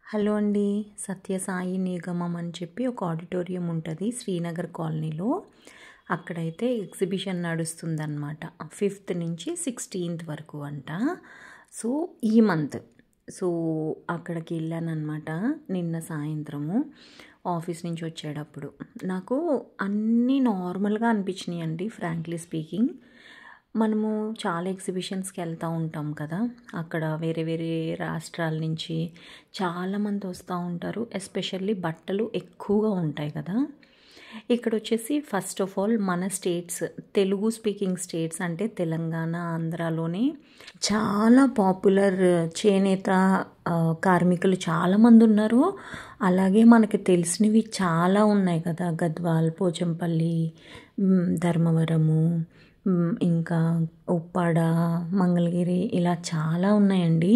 Hello అండి. సత్యసాయి నిగమం అని చెప్పి ఒక ఆడిటోరియం ఉంటుంది శ్రీనగర్ కాలనీలో. అక్కడైతే ఎగ్జిబిషన్ నడుస్తుందన్నమాట. 5th నుంచి 16th వరకు అంట. సో ఈ మంత్ అక్కడికి వెళ్ళానమాట నిన్న సాయంత్రము ఆఫీస్ నుంచి వచ్చేటప్పుడు. నాకు అన్నీ నార్మల్గా అనిపించినాయి అండి, ఫ్రాంక్లీ స్పీకింగ్. మనము చాలా ఎగ్జిబిషన్స్కి వెళ్తూ ఉంటాం కదా, అక్కడ వేరే వేరే రాష్ట్రాల నుంచి చాలామంది వస్తూ ఉంటారు. ఎస్పెషల్లీ బట్టలు ఎక్కువగా ఉంటాయి కదా. ఇక్కడ వచ్చేసి ఫస్ట్ ఆఫ్ ఆల్ మన స్టేట్స్, తెలుగు స్పీకింగ్ స్టేట్స్ అంటే తెలంగాణ, ఆంధ్రాలోనే చాలా పాపులర్ చేనేత కార్మికులు చాలామంది ఉన్నారు. అలాగే మనకి తెలిసినవి చాలా ఉన్నాయి కదా, గద్వాల్, పోచంపల్లి, ధర్మవరము, ఇంకా ఉప్పాడ, మంగళగిరి, ఇలా చాలా ఉన్నాయండి.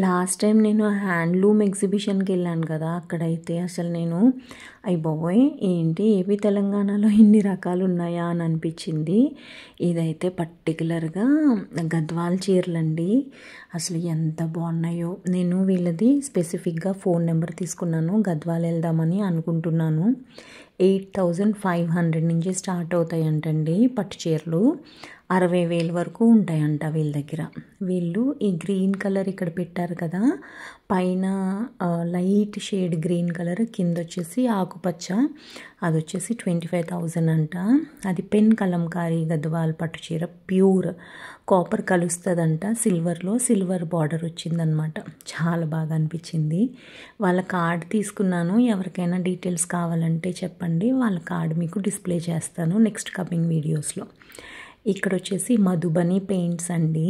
లాస్ట్ టైం నేను హ్యాండ్లూమ్ ఎగ్జిబిషన్కి వెళ్ళాను కదా, అక్కడైతే అసలు నేను బాబోయ్ ఏంటి ఏపీ తెలంగాణలో ఇన్ని రకాలు ఉన్నాయా అని అనిపించింది. ఇదైతే పర్టికులర్గా గద్వాల్ చీరలండి, అసలు ఎంత బాగున్నాయో. నేను వీళ్ళది స్పెసిఫిక్గా ఫోన్ నెంబర్ తీసుకున్నాను, గద్వాల్ వెళ్దామని అనుకుంటున్నాను. 8,500 నుంచి స్టార్ట్ అవుతాయంటండి పట్టు చీరలు. 60,000 వరకు ఉంటాయంట వీళ్ళ దగ్గర. వీళ్ళు ఈ గ్రీన్ కలర్ ఇక్కడ పెట్టారు కదా, పైన లైట్ షేడ్ గ్రీన్ కలర్, కింద వచ్చేసి ఆకుపచ్చ, అది వచ్చేసి 25,000 అంట. అది పెన్ కలంకారీ గద్వాల్ పట్టు చీర, ప్యూర్ కాపర్ కలుస్తుందంట, సిల్వర్ బార్డర్ వచ్చిందనమాట. చాలా బాగా అనిపించింది. వాళ్ళ కార్డ్ తీసుకున్నాను, ఎవరికైనా డీటెయిల్స్ కావాలంటే చెప్పండి, వాళ్ళ కార్డ్ మీకు డిస్ప్లే చేస్తాను నెక్స్ట్ కమింగ్ వీడియోస్లో. ఇక్కడ వచ్చేసి మధుబని పెయింట్స్ అండి.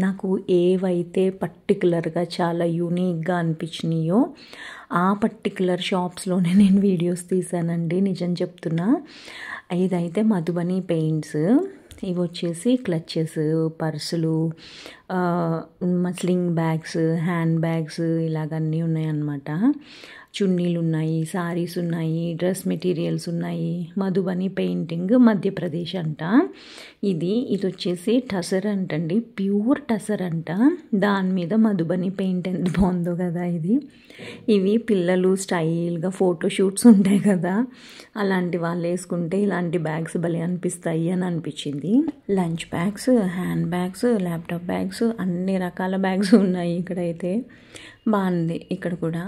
నాకు ఏవైతే పర్టికులర్గా చాలా యూనిక్గా అనిపించినాయో ఆ పర్టికులర్ షాప్స్లోనే నేను వీడియోస్ తీసానండి, నిజం చెప్తున్నా. ఇదైతే మధుబని పెయింట్స్. ఇవి వచ్చేసి క్లచెస్, పర్సులు, స్లింగ్ బ్యాగ్స్, హ్యాండ్ బ్యాగ్స్, ఇలాగన్నీ ఉన్నాయన్నమాట. చున్నీలు ఉన్నాయి, సారీస్ ఉన్నాయి, డ్రెస్ మెటీరియల్స్ ఉన్నాయి. మధుబని పెయింటింగ్ మధ్యప్రదేశ్ అంట. ఇది వచ్చేసి టసర్ అంటండి, ప్యూర్ టసర్ అంట. దాని మీద మధుబని పెయింట్ ఎంత బాగుందో కదా ఇది. ఇవి పిల్లలు స్టైల్గా ఫోటోషూట్స్ ఉంటాయి కదా, అలాంటి వాళ్ళు వేసుకుంటే ఇలాంటి బ్యాగ్స్ భలే అనిపిస్తాయి అని అనిపించింది. Lunch bags, hand bags, laptop bags, అన్ని రకాల బ్యాగ్స్ ఉన్నాయి ఇక్కడైతే. బాగుంది ఇక్కడ కూడా.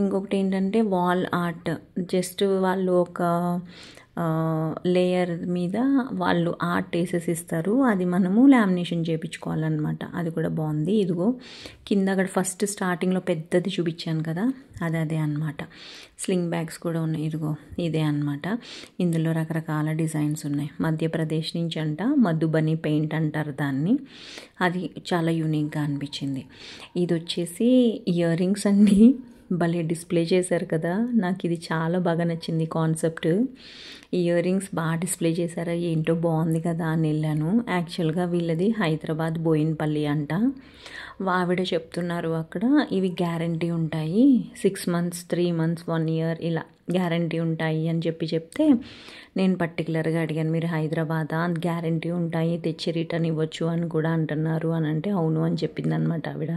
ఇంకొకటి ఏంటంటే వాల్ ఆర్ట్, జస్ట్ వాళ్ళు ఒక లేయర్ మీద వాళ్ళు ఆర్ట్ వేసేసి ఇస్తారు, అది మనము లామినేషన్ చేయించుకోవాలన్నమాట. అది కూడా బాగుంది. ఇదిగో కింద అక్కడ ఫస్ట్ స్టార్టింగ్లో పెద్దది చూపించాను కదా, అదే అన్నమాట. స్లింగ్ బ్యాగ్స్ కూడా ఉన్నాయి, ఇదిగో ఇదే అన్నమాట. ఇందులో రకరకాల డిజైన్స్ ఉన్నాయి. మధ్యప్రదేశ్ నుంచి అంట, మధుబని పెయింట్ అంటారు దాన్ని. అది చాలా యూనిక్గా అనిపించింది. ఇది వచ్చేసి ఇయర్ రింగ్స్ అండి, భలే డిస్ప్లే చేశారు కదా. నాకు ఇది చాలా బాగా నచ్చింది కాన్సెప్ట్. ఇయర్ రింగ్స్ బాగా డిస్ప్లే చేశారా, ఏంటో బాగుంది కదా అని వెళ్ళాను. యాక్చువల్గా వీళ్ళది హైదరాబాద్ బోయిన్పల్లి అంట. ఆవిడ చెప్తున్నారు అక్కడ ఇవి గ్యారంటీ ఉంటాయి, 6 months, 3 months, 1 year ఇలా గ్యారంటీ ఉంటాయి అని చెప్తే నేను పర్టికులర్గా అడిగాను, మీరు హైదరాబాదా, గ్యారంటీ ఉంటాయి, తెచ్చి రిటర్న్ ఇవ్వచ్చు అని కూడా అంటున్నారు అని అంటే అవును అని చెప్పింది అనమాట ఆవిడ.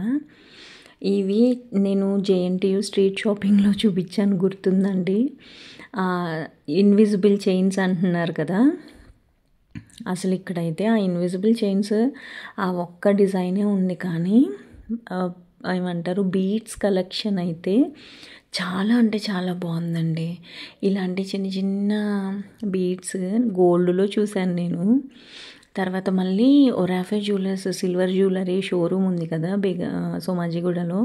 ఇవి నేను జేఎన్టీయూ స్ట్రీట్ షాపింగ్లో చూపించాను, గుర్తుందండి. ఇన్విజిబుల్ చైన్స్ అంటున్నారు కదా, అసలు ఇక్కడైతే ఆ ఇన్విజిబుల్ చైన్స్ ఆ ఒక్క డిజైనే ఉంది, కానీ ఏమంటారు బీడ్స్ కలెక్షన్ అయితే చాలా అంటే చాలా బాగుందండి. ఇలాంటి చిన్న చిన్న బీడ్స్ గోల్డ్లో చూశాను నేను. తర్వాత మళ్ళీ ఒరాఫే జ్యువెలర్స్ సిల్వర్ జ్యువెలరీ షోరూమ్ ఉంది కదా సోమాజిగూడలో,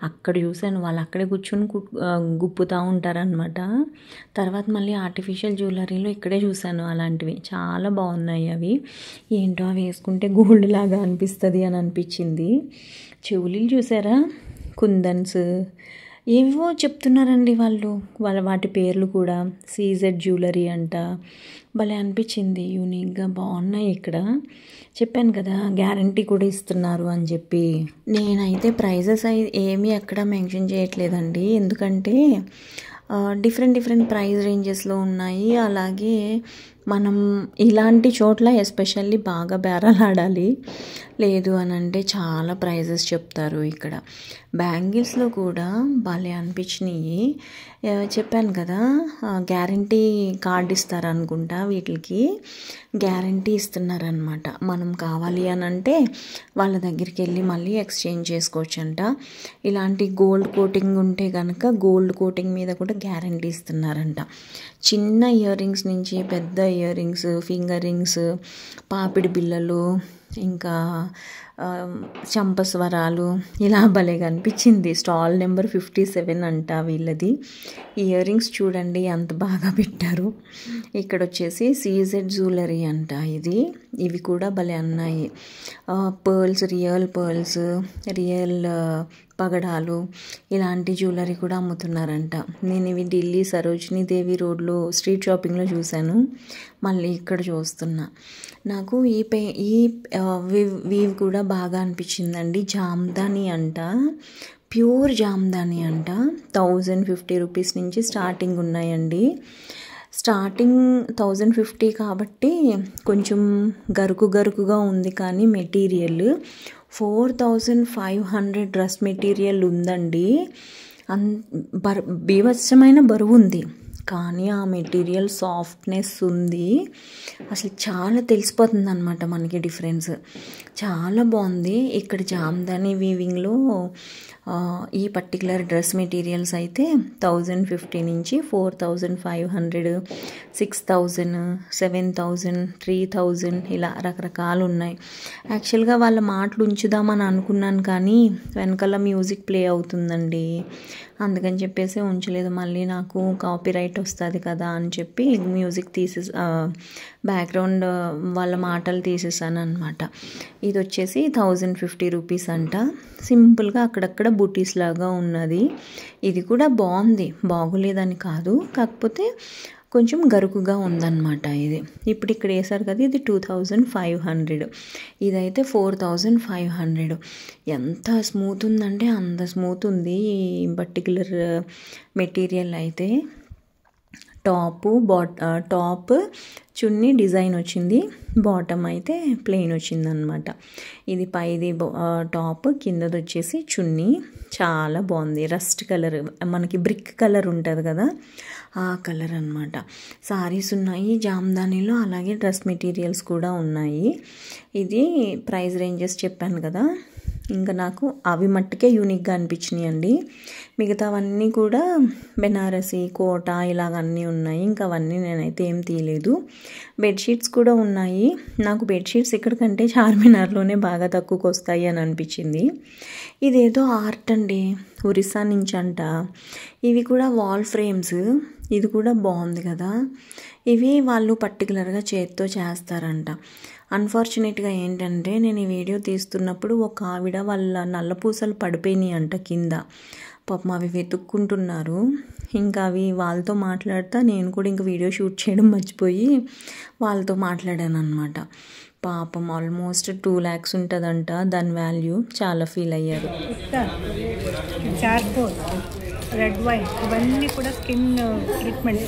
అక్కడ చూశాను. వాళ్ళు అక్కడే కూర్చొని గుప్పుతూ ఉంటారనమాట. తర్వాత మళ్ళీ ఆర్టిఫిషియల్ జ్యువెలరీలో ఇక్కడే చూశాను అలాంటివి, చాలా బాగున్నాయి అవి. ఏంటో అవి వేసుకుంటే గోల్డ్ లాగా అనిపిస్తుంది అని అనిపించింది. చెవులీలు చూసారా, కుందన్స్, ఏవో చెప్తున్నారండి వాళ్ళు, వాటి పేర్లు కూడా. సీజెడ్ జ్యువెలరీ అంట, భలే అనిపించింది, యూనిక్గా బాగున్నాయి. ఇక్కడ చెప్పాను కదా గ్యారంటీ కూడా ఇస్తున్నారు అని చెప్పి. నేనైతే ప్రైజెస్ ఏమీ ఎక్కడ మెన్షన్ చేయట్లేదండి, ఎందుకంటే డిఫరెంట్ ప్రైస్ రేంజెస్లో ఉన్నాయి. అలాగే మనం ఇలాంటి చోట్ల ఎస్పెషల్లీ బాగా బేరాలాడాలి, లేదు అని అంటే చాలా ప్రైజెస్ చెప్తారు ఇక్కడ. బ్యాంగిల్స్లో కూడా భలే అనిపించినాయి. చెప్పాను కదా, గ్యారంటీ కార్డు ఇస్తారనుకుంటా, వీటికి గ్యారంటీ ఇస్తున్నారనమాట. మనం కావాలి అని అంటే వాళ్ళ దగ్గరికి వెళ్ళి మళ్ళీ ఎక్స్చేంజ్ చేసుకోవచ్చంట. ఇలాంటి గోల్డ్ కోటింగ్ ఉంటే కనుక గోల్డ్ కోటింగ్ మీద కూడా గ్యారంటీ ఇస్తున్నారంట. చిన్న ఇయర్ రింగ్స్ నుంచి పెద్ద ఇయర్ రింగ్స్, ఫింగర్ రింగ్స్, పాపిడి బిళ్ళలు, ఇంకా చంపస్వరాలు, ఇలా భలేగా అనిపించింది. స్టాల్ నెంబర్ 57 అంట వీళ్ళది. ఇయర్ రింగ్స్ చూడండి ఎంత బాగా పెట్టారు. ఇక్కడ వచ్చేసి సీజెడ్ జ్యువెలరీ అంట ఇది. ఇవి కూడా భలే ఉన్నాయి. పర్ల్స్, రియల్ పర్ల్స్, రియల్ పగడాలు, ఇలాంటి జ్యువెలరీ కూడా అమ్ముతున్నారంట. నేను ఇవి ఢిల్లీ సరోజినీ దేవి రోడ్లో స్ట్రీట్ షాపింగ్లో చూశాను, మళ్ళీ ఇక్కడ చూస్తున్నా. నాకు ఈ వీవ్ కూడా బాగా అనిపించిందండి. జామ్దాని అంట, ప్యూర్ జామ్దాని అంట. 1050 రూపీస్ నుంచి స్టార్టింగ్ ఉన్నాయండి. స్టార్టింగ్ 1050 కాబట్టి కొంచెం గరుకుగా ఉంది, కానీ మెటీరియల్ 4500 డ్రెస్ మెటీరియల్ ఉందండి. బీభత్సమైన బరువు ఉంది, కానీ ఆ మెటీరియల్ సాఫ్ట్నెస్ ఉంది. అసలు చాలా తెలిసిపోతుంది అనమాట మనకి డిఫరెన్స్. చాలా బాగుంది. ఇక్కడ జామ్దాని వీవింగ్లో ఈ పర్టికులర్ డ్రెస్ మెటీరియల్స్ అయితే 1050 నుంచి 4500, 6000, 7000, 3000 ఇలా రకరకాలు ఉన్నాయి. యాక్చువల్గా వాళ్ళ మాటలు ఉంచుదామని అనుకున్నాను, కానీ వెనకాల మ్యూజిక్ ప్లే అవుతుందండి, అందుకని చెప్పేసి ఉంచలేదు. మళ్ళీ నాకు కాపీరైట్ వస్తుంది కదా అని చెప్పి మ్యూజిక్ బ్యాక్గ్రౌండ్ వాళ్ళ మాటలు తీసేసాను అనమాట. ఇది వచ్చేసి 1050 రూపీస్ అంట. సింపుల్గా అక్కడక్కడ బూటీస్ లాగా ఉన్నది. ఇది కూడా బాగుంది, బాగోలేదని కాదు, కాకపోతే కొంచెం గరుకుగా ఉందన్నమాట ఇది. ఇప్పుడు ఇక్కడ వేసారు కదా, ఇది 2500, ఇదైతే 4500. ఎంత స్మూత్ ఉందంటే అంత స్మూత్ ఉంది ఈ పర్టికులర్ మెటీరియల్ అయితే. టాప్ చున్నీ డిజైన్ వచ్చింది, బాటమ్ అయితే ప్లెయిన్ వచ్చింది అనమాట. ఇది పైది టాప్, కిందది వచ్చేసి చున్నీ. చాలా బాగుంది. రస్ట్ కలర్, మనకి బ్రిక్ కలర్ ఉంటుంది కదా, ఆ కలర్ అనమాట. సారీస్ ఉన్నాయి జామ్దానిలో, అలాగే డ్రెస్ మెటీరియల్స్ కూడా ఉన్నాయి. ఇది ప్రైస్ రేంజెస్ చెప్పాను కదా, ఇంకా నాకు అవి మట్టుకే యూనిక్గా అనిపించినాయి అండి. మిగతావన్నీ కూడా బెనారసి, కోట ఇలాగన్నీ ఉన్నాయి. ఇంకా అవన్నీ నేనైతే ఏం తీయలేదు. బెడ్షీట్స్ కూడా ఉన్నాయి. నాకు బెడ్షీట్స్ ఇక్కడికంటే చార్మినార్లోనే బాగా తక్కువకి వస్తాయి అని అనిపించింది. ఇదేదో ఆర్ట్ అండి, ఒరిస్సా నుంచి అంట. ఇవి కూడా వాల్ ఫ్రేమ్స్. ఇది కూడా బాగుంది కదా. ఇవి వాళ్ళు పర్టికులర్గా చేతితో చేస్తారంట. అన్ఫార్చునేట్గా ఏంటంటే నేను ఈ వీడియో తీస్తున్నప్పుడు ఒక ఆవిడ వాళ్ళ నల్లపూసలు పడిపోయినాయి అంట కింద. పాపం అవి వెతుక్కుంటున్నారు. ఇంకా అవి వాళ్ళతో మాట్లాడుతా నేను కూడా ఇంకా వీడియో షూట్ చేయడం మర్చిపోయి వాళ్ళతో మాట్లాడాను అనమాట. పాపం ఆల్మోస్ట్ 2 lakhs ఉంటుందంట దాని వాల్యూ. చాలా ఫీల్ అయ్యారు. రెడ్ వైన్ ఇవన్నీ కూడా స్కిన్ ట్రీట్మెంట్.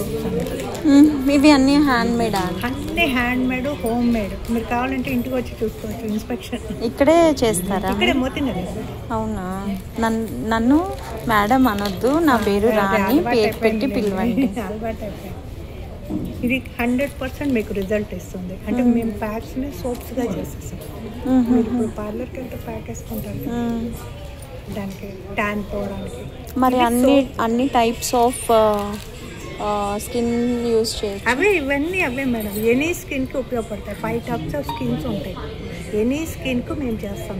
ఇవి అన్నీ హ్యాండ్ మేడ్? అన్నీ హ్యాండ్ మేడ్, హోమ్ మేడ్. మీరు కావాలంటే ఇంటికి వచ్చి చూసుకోవచ్చు. ఇన్స్పెక్షన్ ఇక్కడే చేస్తారా? ఇక్కడే మోతినగర్. అవునా? నన్ను మేడం అనొద్దు, నా పేరు రాణి, పేరు పెట్టి పిలవండి. అలవాటు అయిపోయింది. ఇది 100% మీకు రిజల్ట్ ఇస్తుంది. అంటే మేము ప్యాక్స్ని సోప్స్గా చేసేసాం. మీరు ఇప్పుడు పార్లర్కి వెళ్తే ప్యాక్ వేసుకుంటారు, దానికి ట్యాన్ పోవడానికి. మరి అన్ని టైప్స్ ఆఫ్ స్కిన్ యూజ్ చేయొచ్చు? ఇవన్నీ అవే మేడం. ఎనీ స్కిన్కి ఉపయోగపడతాయి. 5 types ఆఫ్ స్కిన్స్ ఉంటాయి. ఎనీ స్కిన్కు మేము చేస్తాం.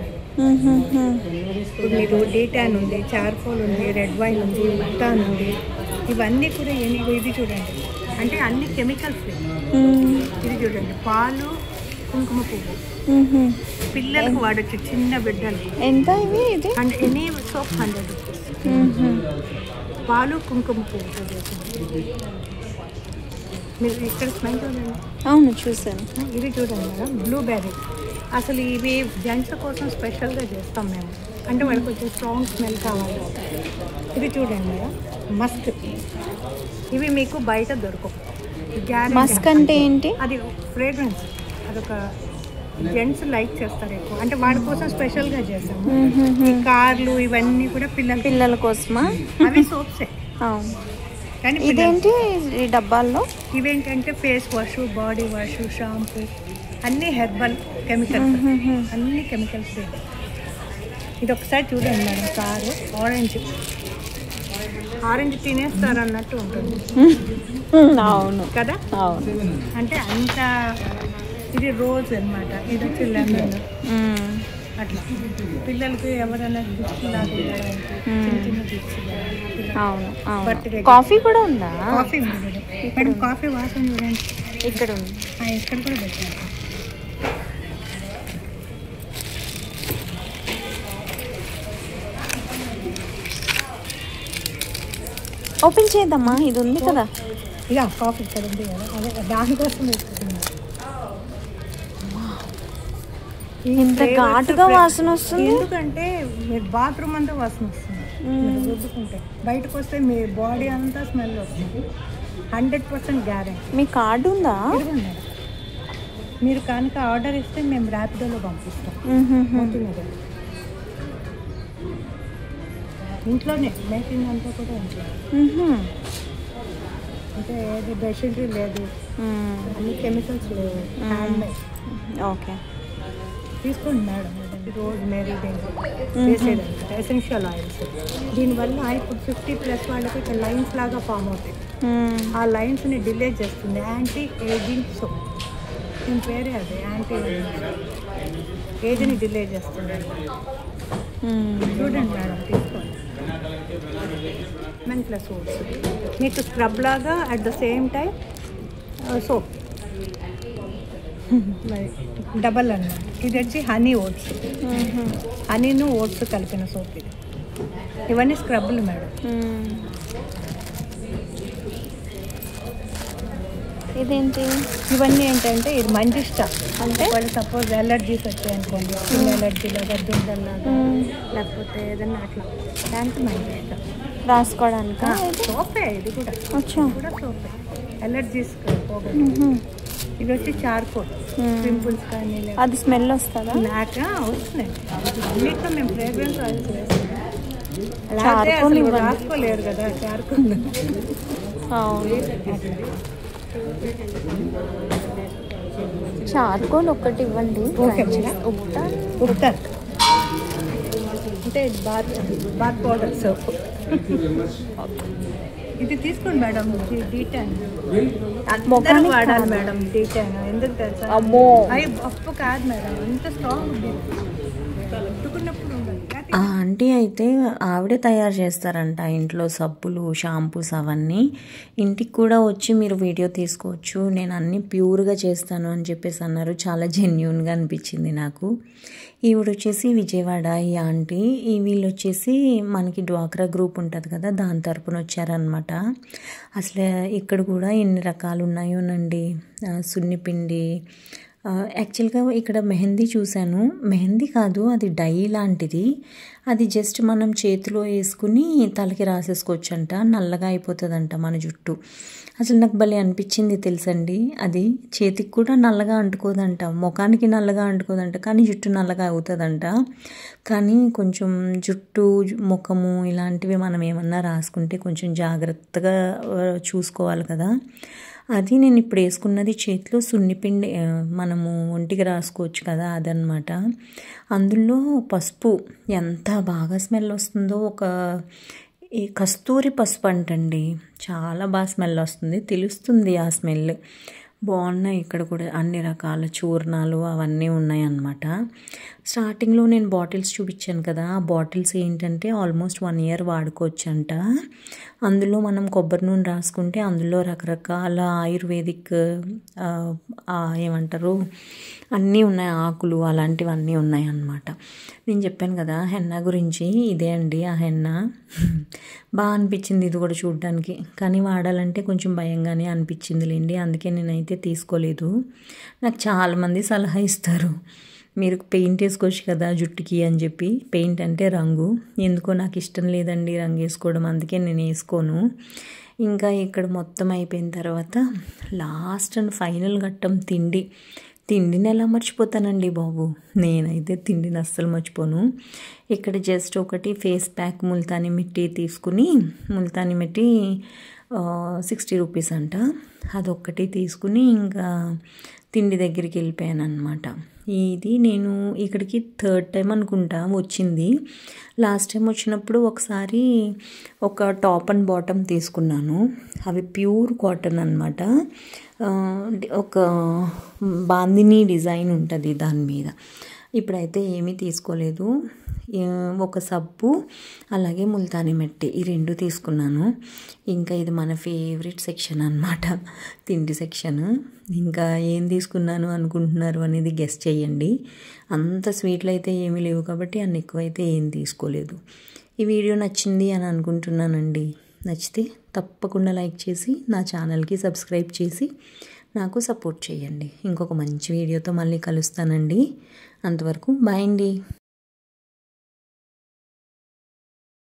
ఇప్పుడు మీరు డీటాన్ ఉంది, చార్కోల్ ఉంది, రెడ్ వైన్ ఉంది, ముల్తాన్ ఉంది. ఇవన్నీ కూడా ఇది చూడండి, అంటే అన్ని కెమికల్ ఫ్రీ. ఇది చూడండి, పాలు, కుంకుమ పువ్వు పిల్లలకు వాడచ్చు, చిన్న బిడ్డలు. ఎంత ఇవి? ఇది అంటే ఎనీ సోప్ 100 రూపీస్. పాలు, కుంకుమ పువ్వు. మీరు ఇక్కడ స్మెల్ చూడండి. అవును, చూసాను. ఇది చూడండి మేడం, బ్లూబెర్రీ. అసలు ఇవి జెంట్స్ కోసం స్పెషల్గా చేస్తాం మేము, అంటే వాళ్ళకి కొంచెం స్ట్రాంగ్ స్మెల్ కావాలి. ఇది చూడండి మేడం, మస్క్. ఇవి మీకు బయట దొరకవు. మస్క్ అంటే ఏంటి? అది ఫ్రేగ్రెన్స్, అదొక జెంట్స్ లైక్ చేస్తారు ఎక్కువ, అంటే వాడి కోసం స్పెషల్గా చేసాము. ఈ కార్లు ఇవన్నీ కూడా పిల్లల కోసమా? అవి సోప్సే. కానీ ఇదేంటి ఈ డబ్బాల్లో? ఇవేంటంటే face wash, body wash, shampoo, అన్నీ హెర్బల్ కెమికల్స్, అన్ని కెమికల్స్. ఇది ఒకసారి చూడండి మేడం, కారు ఆరెంజ్ తినేస్తారు అన్నట్టు ఉంటుంది. అవును కదా, అవును. అంటే అంత. ఇది రోజ్ అన్నమాట, ఇది వచ్చి లెమన్. అట్లా పిల్లలకి ఎవరైనా గిఫ్ట్ లాగా ఇవ్వడానికి చిన్న చిన్న గిఫ్ట్స్. అవును. బర్త్డే కాఫీ కూడా ఉందా? కాఫీ ఉంది మేడం, కాఫీ వాసన చూడండి. ఇక్కడ ఉంది, ఇక్కడ కూడా పెట్టారు. ఓపెన్ చేద్దామా? ఇది ఉంది కదా, ఇక కాఫీ ఇక్కడ ఉంది కదా, అదే దానికోసం వేసుకుంటున్నాను. ఇంత ఘాటుగా వాసన వస్తుంది. ఎందుకంటే మీరు బాత్రూమ్ అంతా వాసన వస్తుంది, రుద్దుకుంటే. బయటకు వస్తే మీ బాడీ అంతా స్మెల్ వస్తుంది. 100% గ్యారెంటీ. మీ కార్డు ఉందా? మీరు కనుక ఆర్డర్ ఇస్తే మేము ర్యాపిడోలో పంపిస్తాం. ఇంట్లోనే మేకింగ్ అంతా కూడా ఇంట్లో. అంటే ఏది బెషిటరీ లేదు, అన్ని కెమికల్స్ లేవు, హ్యాండ్మేడ్. ఓకే, తీసుకోండి మేడం. రోజ్ మేరీ వేసేది ఎసెన్షియల్ ఆయిల్స్. దీనివల్ల ఇప్పుడు 50+ వాళ్ళకి ఇక్కడ లైన్స్ లాగా ఫామ్ అవుతాయి. ఆ లైన్స్ని డిలే చేస్తుంది. యాంటీ ఏజింగ్ సోప్, దీని పేరే అది. యాంటీ ఏజ్ని డిలే చేస్తుంది. చూడండి మేడం, తీసుకోండి. మెన్ ప్లస్ ఓట్స్ మీకు స్క్రబ్ లాగా, at the same time soap. Double అన్నమాట. ఇది వచ్చి హనీ ఓట్స్, హనీను ఓట్స్ కలిపిన సోప్ ఇది. ఇవన్నీ స్క్రబ్లు మేడం. ఇదేంటి? ఇవన్నీ ఏంటంటే ఇది మంజిష్టా. అంటే వాళ్ళు సపోజ్ ఎలర్జీస్ వచ్చాయనుకోండి, స్కిన్ ఎలర్జీ లాగా, దుండల్లాగా, లేకపోతే ఏదన్నా అట్లా, దానికి మంజిష్టా రాసుకోవడానికి. సోపే ఇది కూడా, కూడా సోపే. ఎలర్జీస్ పోగొట్టు. ఇది వచ్చి చార్కోల్, పింపుల్స్ కానీ. అది స్మెల్ వస్తుందా? నాక వస్తున్నాయి. అన్నిట్లో మేము ఫ్రేగ్రెన్స్ ఆయిల్స్ వేస్తున్నాం. రాసుకోలేరు కదా చార్కోల్. చార్కోల్ ఒకటి ఇవ్వండి. ఉప్టర్ అంటే బాత్ పౌడర్ సోప్. ఇది తీసుకోండి మేడం. డీటాన్ అందరూ వాడాలి మేడం. డీటాన్ ఎందుకు తెలుసా? అవి అప్పు కాదు మేడం, అంత స్ట్రాంగ్ ఉంది. పట్టుకున్నప్పుడు ఆ ఆంటీ అయితే ఆవిడే తయారు చేస్తారంట ఇంట్లో సబ్బులు, షాంపూస్ అవన్నీ. ఇంటికి కూడా వచ్చి మీరు వీడియో తీసుకోవచ్చు, నేను అన్నీ ప్యూర్గా చేస్తాను అని చెప్పేసి అన్నారు. చాలా జెన్యూన్గా అనిపించింది నాకు. ఈవిడ వచ్చేసి విజయవాడ ఈ ఆంటీ. వీళ్ళు వచ్చేసి మనకి డ్వాక్రా గ్రూప్ ఉంటుంది కదా, దాని తరపున వచ్చారనమాట. అసలు ఇక్కడ కూడా ఎన్ని రకాలు ఉన్నాయోనండి. సున్నిపిండి, యాక్చువల్గా ఇక్కడ మెహందీ చూశాను. మెహందీ కాదు, అది డై లాంటిది. అది జస్ట్ మనం చేతిలో వేసుకుని తలకి రాసేసుకోవచ్చంట. నల్లగా అయిపోతుందంట మన జుట్టు. అసలు నాకు భలే అనిపించింది తెలుసండి. అది చేతికి కూడా నల్లగా అంటుకోదంట, ముఖానికి నల్లగా అంటుకోదంట, కానీ జుట్టు నల్లగా అవుతుందంట. కానీ కొంచెం జుట్టు, ముఖము ఇలాంటివి మనం ఏమన్నా రాసుకుంటే కొంచెం జాగ్రత్తగా చూసుకోవాలి కదా. అది నేను ఇప్పుడు వేసుకున్నది చేతిలో సున్నిపిండి, మనము ఒంటికి రాసుకోవచ్చు కదా, అదనమాట. అందులో పసుపు ఎంత బాగా స్మెల్ వస్తుందో. ఈ కస్తూరి పసుపు అంటండి, చాలా బాగా స్మెల్ వస్తుంది, తెలుస్తుంది ఆ స్మెల్. బాగున్నాయి. ఇక్కడ కూడా అన్ని రకాల చూర్ణాలు అవన్నీ ఉన్నాయన్నమాట. స్టార్టింగ్లో నేను బాటిల్స్ చూపించాను కదా, ఆ బాటిల్స్ ఏంటంటే ఆల్మోస్ట్ 1 year వాడుకోవచ్చంట. అందులో మనం కొబ్బరి నూనె రాసుకుంటే అందులో రకరకాల ఆయుర్వేదిక్ ఏమంటారు అన్నీ ఉన్నాయి, ఆకులు అలాంటివన్నీ ఉన్నాయన్నమాట. నేను చెప్పాను కదా హెన్నా గురించి, ఇదే అండి ఆ హెన్నా. బాగా అనిపించింది ఇది కూడా చూడడానికి, కానీ వాడాలంటే కొంచెం భయంగానే అనిపించిందిలేండి, అందుకే నేనైతే తీసుకోలేదు. నాకు చాలామంది సలహా ఇస్తారు, మీరు పెయింట్ వేసుకోవచ్చు కదా జుట్టుకి అని చెప్పి. పెయింట్ అంటే రంగు, ఎందుకో నాకు ఇష్టం లేదండి రంగు వేసుకోవడం, అందుకే నేను వేసుకోను. ఇంకా ఇక్కడ మొత్తం అయిపోయిన తర్వాత లాస్ట్ అండ్ ఫైనల్ ఘట్టం తిండిని ఎలా మర్చిపోతానండి బాబు, నేనైతే తిండిని అస్సలు మర్చిపోను. ఇక్కడ జస్ట్ ఒకటి ఫేస్ ప్యాక్ ముల్తానీ మిట్టి తీసుకుని, ముల్తానీ మిట్టి 60 రూపీస్ అంట, అదొక్కటి తీసుకుని ఇంకా తిండి దగ్గరికి వెళ్ళిపోయాను అనమాట. ఇది నేను ఇక్కడికి 3rd టైం అనుకుంటా వచ్చింది. లాస్ట్ టైం వచ్చినప్పుడు ఒకసారి ఒక టాప్ అండ్ బాటమ్ తీసుకున్నాను, అవి ప్యూర్ కాటన్ అనమాట. ఒక బాందిని డిజైన్ ఉంటుంది దాని మీద. ఇప్పుడైతే ఏమీ తీసుకోలేదు, ఒక సబ్బు అలాగే ముల్తానీ మిట్టి ఈ 2 తీసుకున్నాను. ఇంకా ఇది మన ఫేవరెట్ సెక్షన్ అన్నమాట, తిండి సెక్షన్. ఇంకా ఏం తీసుకున్నాను అనుకుంటున్నారు అనేది గెస్ చేయండి. అంత స్వీట్లు అయితే ఏమీ లేవు కాబట్టి అన్ని ఎక్కువైతే ఏం తీసుకోలేదు. ఈ వీడియో నచ్చింది అని అనుకుంటున్నానండి. నచ్చితే తప్పకుండా లైక్ చేసి నా ఛానల్కి సబ్స్క్రైబ్ చేసి నాకు సపోర్ట్ చేయండి. ఇంకొక మంచి వీడియోతో మళ్ళీ కలుస్తానండి. అంతవరకు బాయ్ అండి.